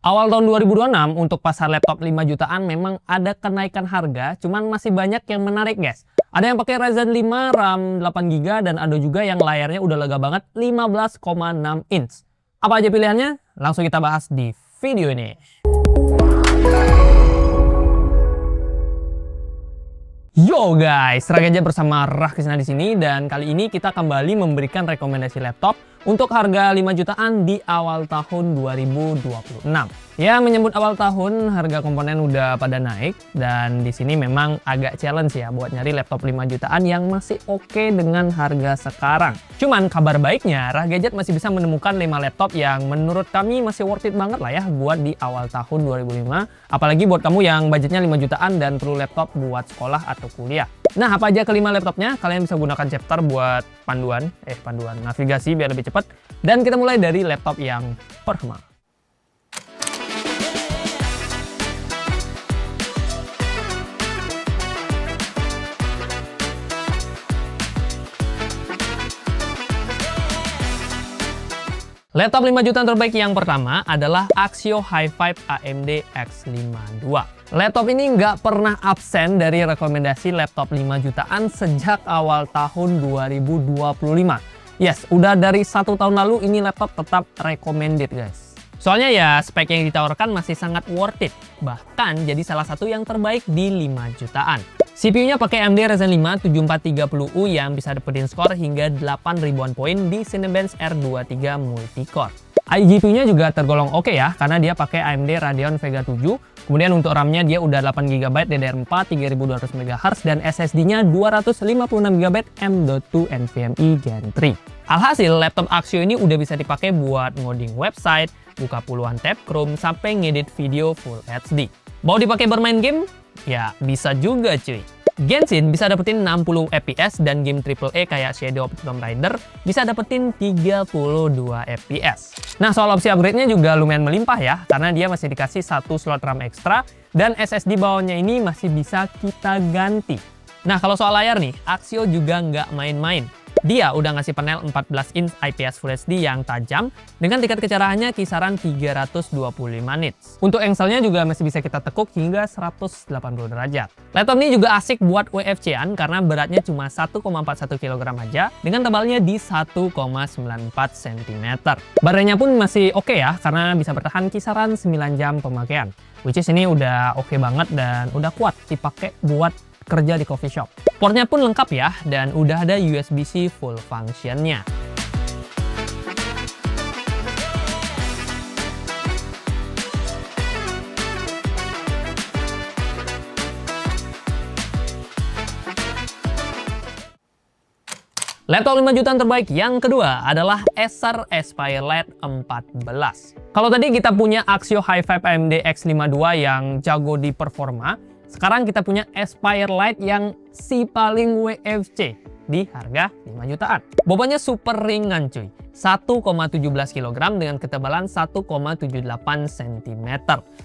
Awal tahun 2026 untuk pasar laptop 5 jutaan memang ada kenaikan harga, cuman masih banyak yang menarik guys. Ada yang pakai Ryzen 5 RAM 8GB dan ada juga yang layarnya udah lega banget 15,6 inch. Apa aja pilihannya? Langsung kita bahas di video ini. Yo guys, Raga bersama Rahkisna di sini dan kali ini kita kembali memberikan rekomendasi laptop untuk harga 5 jutaan di awal tahun 2026. Ya, menyambut awal tahun, harga komponen udah pada naik dan di sini memang agak challenge ya buat nyari laptop 5 jutaan yang masih oke dengan harga sekarang. Cuman kabar baiknya, Rahgadget masih bisa menemukan 5 laptop yang menurut kami masih worth it banget lah ya buat di awal tahun 2025. Apalagi buat kamu yang budgetnya 5 jutaan dan perlu laptop buat sekolah atau kuliah. Nah, apa aja kelima laptopnya? Kalian bisa gunakan chapter buat panduan navigasi biar lebih cepat. Dan kita mulai dari laptop yang pertama. Laptop 5 jutaan terbaik yang pertama adalah Axio Hi-Fi AMD X52. Laptop ini nggak pernah absen dari rekomendasi laptop 5 jutaan sejak awal tahun 2025. Yes, udah dari 1 tahun lalu ini laptop tetap recommended guys. Soalnya ya spek yang ditawarkan masih sangat worth it. Bahkan jadi salah satu yang terbaik di 5 jutaan. CPU-nya pakai AMD Ryzen 5 7430U yang bisa dapetin skor hingga 8000-an poin di Cinebench R23 Multicore. iGPU-nya juga tergolong oke ya, karena dia pakai AMD Radeon Vega 7. Kemudian untuk RAM-nya dia udah 8GB DDR4 3200 MHz dan SSD-nya 256GB M.2 NVMe Gen 3. Alhasil, laptop Axio ini udah bisa dipakai buat ngoding website, buka puluhan tab Chrome, sampai ngedit video Full HD. Mau dipakai bermain game? Ya, bisa juga cuy. Genshin bisa dapetin 60 FPS dan game AAA kayak Shadow of the Tomb Raider bisa dapetin 32 FPS. Nah, soal opsi upgrade-nya juga lumayan melimpah ya, karena dia masih dikasih 1 slot RAM ekstra dan SSD bawahnya ini masih bisa kita ganti. Nah, kalau soal layar nih, Axio juga nggak main-main. Dia udah ngasih panel 14 inch IPS Full HD yang tajam dengan tingkat kecerahannya kisaran 325 nits. Untuk engselnya juga masih bisa kita tekuk hingga 180 derajat. Laptop ini juga asik buat WFC-an karena beratnya cuma 1,41 kg aja dengan tebalnya di 1,94 cm. Baterainya pun masih oke ya karena bisa bertahan kisaran 9 jam pemakaian. Which is ini udah oke banget dan udah kuat dipakai buat kerja di coffee shop. Portnya pun lengkap ya, dan udah ada USB-C full functionnya. Laptop 5 jutaan terbaik yang kedua adalah Acer Aspire Lite 14. Kalau tadi kita punya Axio Hi-Fi AMD X52 yang jago di performa, sekarang kita punya Aspire Lite yang si paling WFC di harga 5 jutaan. Bobotnya super ringan cuy, 1,17 kg dengan ketebalan 1,78 cm.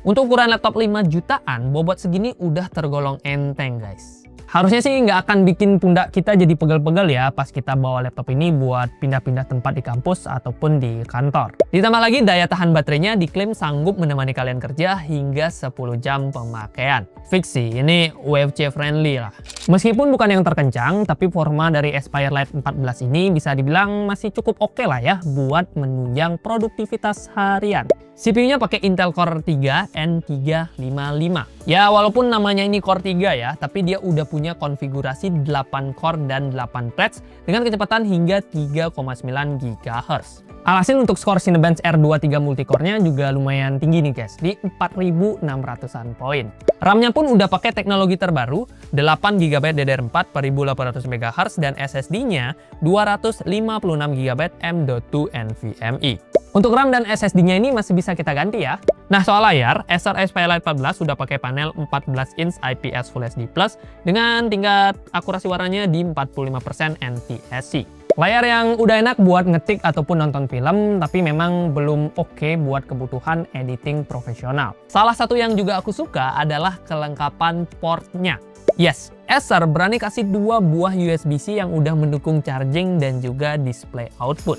Untuk ukuran laptop 5 jutaan, bobot segini udah tergolong enteng guys. Harusnya sih nggak akan bikin pundak kita jadi pegel-pegel ya pas kita bawa laptop ini buat pindah-pindah tempat di kampus ataupun di kantor. Ditambah lagi daya tahan baterainya diklaim sanggup menemani kalian kerja hingga 10 jam pemakaian. Fix sih, ini WFC friendly lah. Meskipun bukan yang terkencang, tapi performa dari Aspire Lite 14 ini bisa dibilang masih cukup oke lah ya buat menunjang produktivitas harian. CPU-nya pakai Intel Core 3 N355. Ya, walaupun namanya ini Core 3 ya, tapi dia udah punya konfigurasi 8 core dan 8 threads dengan kecepatan hingga 3,9 GHz. Alhasil untuk skor Cinebench R23 Multicore-nya juga lumayan tinggi nih guys, di 4600-an poin. RAM-nya pun udah pakai teknologi terbaru, 8GB DDR4 4800 MHz dan SSD-nya 256GB M.2 NVMe. Untuk RAM dan SSD-nya ini masih bisa kita ganti ya. Nah, soal layar, Acer Aspire Lite 14 sudah pakai panel 14 inch IPS Full HD Plus dengan tingkat akurasi warnanya di 45% NTSC. Layar yang udah enak buat ngetik ataupun nonton film, tapi memang belum oke buat kebutuhan editing profesional. Salah satu yang juga aku suka adalah kelengkapan portnya. Yes, Acer berani kasih 2 buah USB-C yang udah mendukung charging dan juga display output.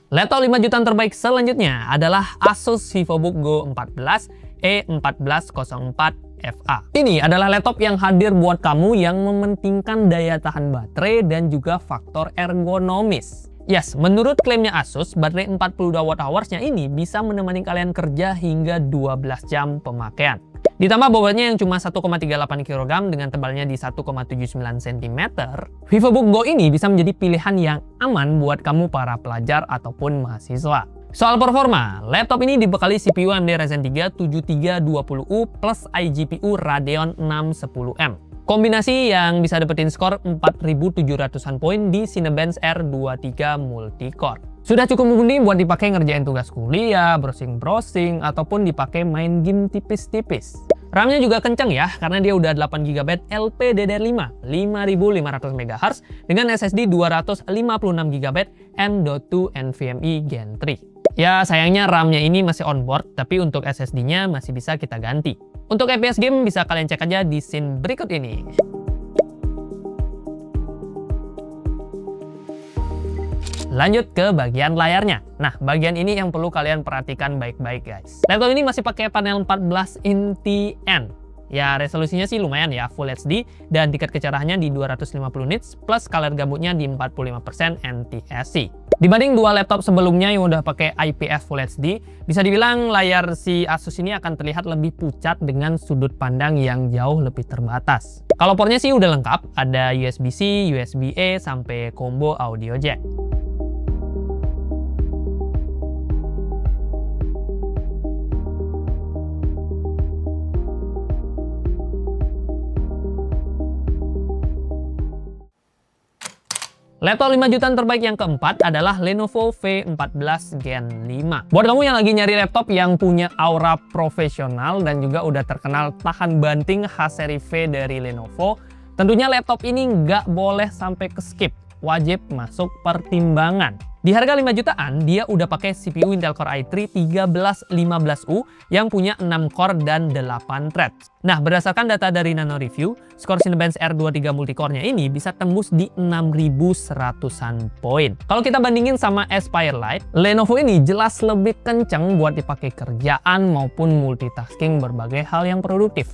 Laptop 5 jutaan terbaik selanjutnya adalah Asus VivoBook Go 14 E1404FA. Ini adalah laptop yang hadir buat kamu yang mementingkan daya tahan baterai dan juga faktor ergonomis. Yes, menurut klaimnya Asus, baterai 42 Wh-nya ini bisa menemani kalian kerja hingga 12 jam pemakaian. Ditambah bobotnya yang cuma 1,38 kg dengan tebalnya di 1,79 cm, VivoBook Go ini bisa menjadi pilihan yang aman buat kamu para pelajar ataupun mahasiswa. Soal performa, laptop ini dibekali CPU AMD Ryzen 3 7320U plus iGPU Radeon 610M. Kombinasi yang bisa dapetin skor 4700-an poin di Cinebench R23 Multicore. Sudah cukup mumpuni buat dipakai ngerjain tugas kuliah, browsing-browsing, ataupun dipakai main game tipis-tipis. RAM-nya juga kenceng ya, karena dia udah 8GB LPDDR5 5500 MHz dengan SSD 256GB M.2 NVMe Gen 3. Ya sayangnya RAM-nya ini masih onboard, tapi untuk SSD-nya masih bisa kita ganti. Untuk FPS game bisa kalian cek aja di scene berikut ini. Lanjut ke bagian layarnya. Nah, bagian ini yang perlu kalian perhatikan baik-baik guys. Laptop ini masih pakai panel 14 in TN. Ya, resolusinya sih lumayan ya, Full HD dan tingkat kecerahannya di 250 nits plus color gambutnya di 45% NTSC. Dibanding dua laptop sebelumnya yang udah pakai IPS Full HD, bisa dibilang layar si Asus ini akan terlihat lebih pucat dengan sudut pandang yang jauh lebih terbatas. Kalau portnya sih udah lengkap, ada USB-C, USB-A, sampai combo audio jack. Laptop 5 jutaan terbaik yang keempat adalah Lenovo V14 Gen 5. Buat kamu yang lagi nyari laptop yang punya aura profesional dan juga udah terkenal tahan banting H-seri V dari Lenovo, tentunya laptop ini nggak boleh sampai ke skip. Wajib masuk pertimbangan. Di harga 5 jutaan, dia udah pakai CPU Intel Core i3 1315U yang punya 6 core dan 8 threads. Nah, berdasarkan data dari Nano Review, skor Cinebench R23 Multicore-nya ini bisa tembus di 6100-an poin. Kalau kita bandingin sama Aspire Lite, Lenovo ini jelas lebih kenceng buat dipakai kerjaan maupun multitasking berbagai hal yang produktif.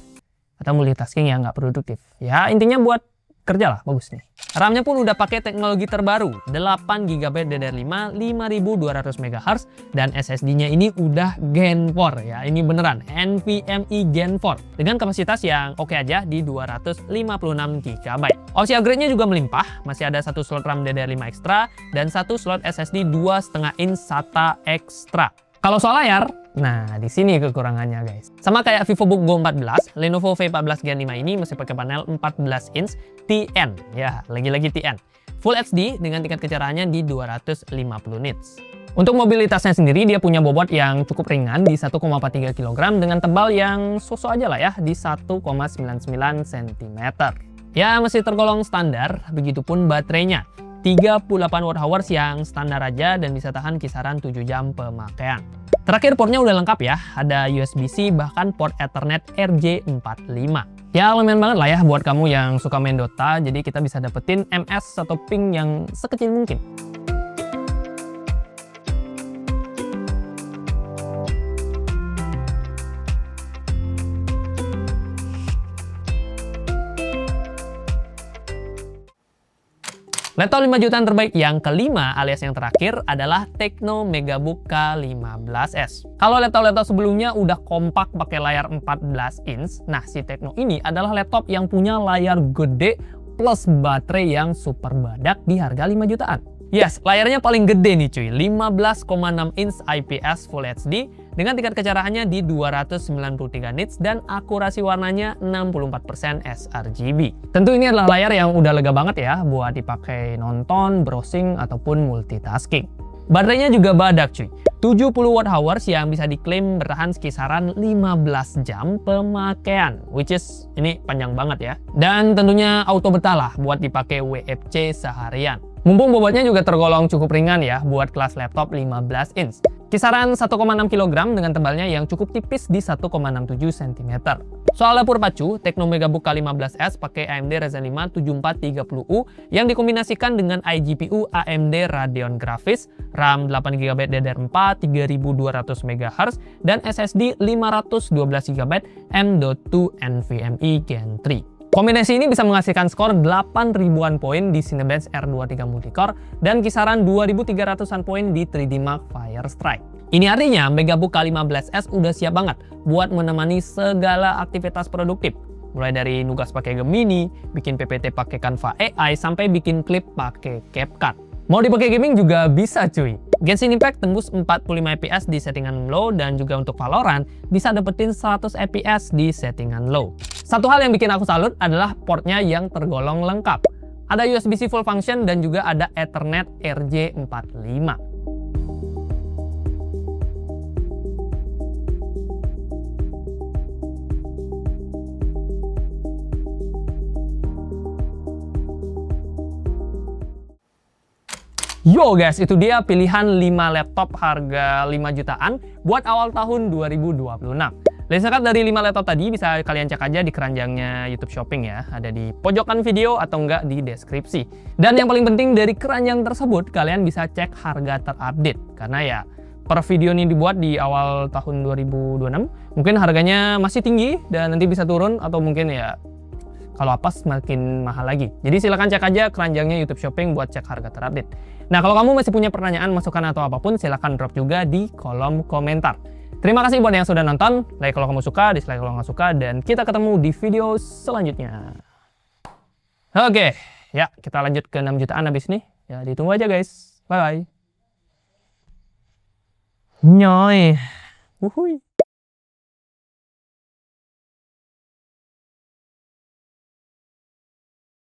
Atau multitasking yang nggak produktif. Ya, intinya buat kerja lah, bagus nih. RAM-nya pun udah pakai teknologi terbaru, 8GB DDR5 5200 MHz dan SSD-nya ini udah Gen 4 ya. Ini beneran NVMe Gen 4 dengan kapasitas yang oke aja di 256GB. Opsi upgrade-nya juga melimpah, masih ada satu slot RAM DDR5 ekstra dan satu slot SSD 2,5 inch SATA ekstra. Kalau soal layar, nah di sini kekurangannya guys. Sama kayak VivoBook Go 14, Lenovo V14 Gen 5 ini masih pakai panel 14 inch TN. Ya, lagi-lagi TN. Full HD dengan tingkat kecerahannya di 250 nits. Untuk mobilitasnya sendiri, dia punya bobot yang cukup ringan di 1,43 kg dengan tebal yang sosok aja lah ya, di 1,99 cm. Ya, masih tergolong standar, begitupun baterainya. 38 Wh yang standar aja dan bisa tahan kisaran 7 jam pemakaian. Terakhir portnya udah lengkap ya, ada USB-C bahkan port Ethernet RJ45. Ya lumayan banget lah ya buat kamu yang suka main Dota, jadi kita bisa dapetin MS atau ping yang sekecil mungkin. Laptop 5 jutaan terbaik yang kelima alias yang terakhir adalah Tecno Megabook K15s. Kalau laptop-laptop sebelumnya udah kompak pakai layar 14 inch, nah si Tecno ini adalah laptop yang punya layar gede plus baterai yang super badak di harga 5 jutaan. Yes, layarnya paling gede nih cuy, 15,6 inch IPS Full HD dengan tingkat kecerahannya di 293 nits dan akurasi warnanya 64% sRGB. Tentu ini adalah layar yang udah lega banget ya buat dipakai nonton, browsing, ataupun multitasking. Baterainya juga badak cuy, 70 Wh yang bisa diklaim bertahan sekisaran 15 jam pemakaian, which is ini panjang banget ya. Dan tentunya auto betah lah buat dipakai WFC seharian. Mumpung bobotnya juga tergolong cukup ringan ya buat kelas laptop 15 inch. Kisaran 1,6 kg dengan tebalnya yang cukup tipis di 1,67 cm. Soal dapur pacu, Tecno Megabook K15s pakai AMD Ryzen 5 7430U yang dikombinasikan dengan iGPU AMD Radeon Graphics, RAM 8GB DDR4 3200 MHz, dan SSD 512GB M.2 NVMe Gen 3. Kombinasi ini bisa menghasilkan skor 8.000-an poin di Cinebench R23 Multicore dan kisaran 2.300-an poin di 3D Mark Firestrike. Ini artinya Megabook K15s udah siap banget buat menemani segala aktivitas produktif. Mulai dari nugas pakai Gemini, bikin PPT pakai Canva AI, sampai bikin klip pakai CapCut. Mau dipakai gaming juga bisa cuy. Genshin Impact tembus 45 fps di settingan low, dan juga untuk Valorant bisa dapetin 100 fps di settingan low. Satu hal yang bikin aku salut adalah portnya yang tergolong lengkap. Ada USB-C full function dan juga ada Ethernet RJ45. Yo guys, itu dia pilihan 5 laptop harga 5 jutaan buat awal tahun 2026. Lengkap dari 5 laptop tadi bisa kalian cek aja di keranjangnya YouTube Shopping ya. Ada di pojokan video atau enggak di deskripsi. Dan yang paling penting dari keranjang tersebut, kalian bisa cek harga terupdate. Karena ya, per video ini dibuat di awal tahun 2026, mungkin harganya masih tinggi dan nanti bisa turun, atau mungkin ya kalau apa semakin mahal lagi. Jadi silahkan cek aja keranjangnya YouTube Shopping buat cek harga terupdate. Nah, kalau kamu masih punya pertanyaan, masukan, atau apapun, silahkan drop juga di kolom komentar. Terima kasih buat yang sudah nonton. Like kalau kamu suka, dislike kalau nggak suka, dan kita ketemu di video selanjutnya. Oke, ya kita lanjut ke 6 jutaan habis ini. Ya ditunggu aja guys. Bye-bye. Nyoy. Wuhui.